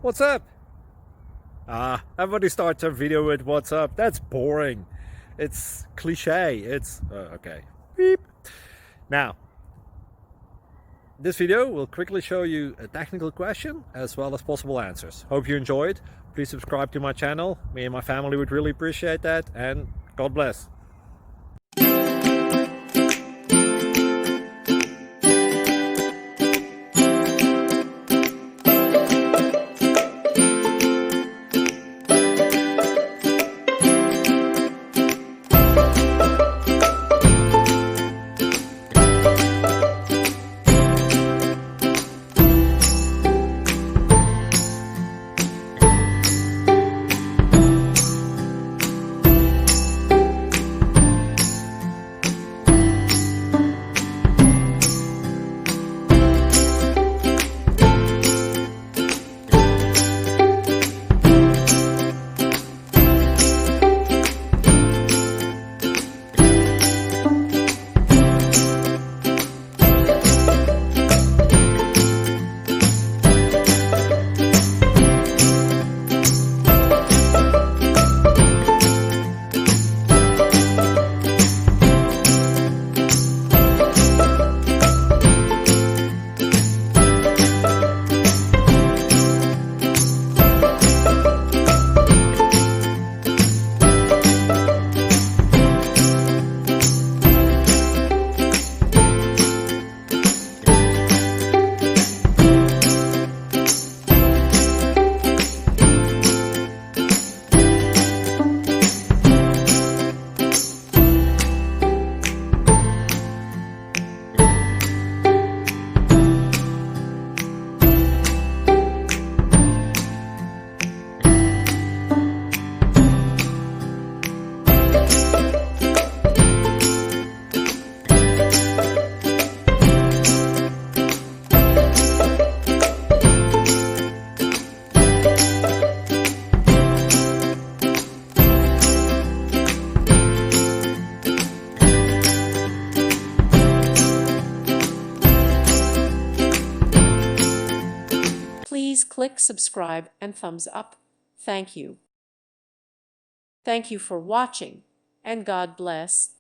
What's up? Everybody starts a video with what's up. That's boring. It's cliche. It's okay. Beep. Now, this video will quickly show you a technical question as well as possible answers. Hope you enjoyed. Please subscribe to my channel. Me and my family would really appreciate that, and God bless. Please click subscribe and thumbs up. Thank you. Thank you for watching, and God bless.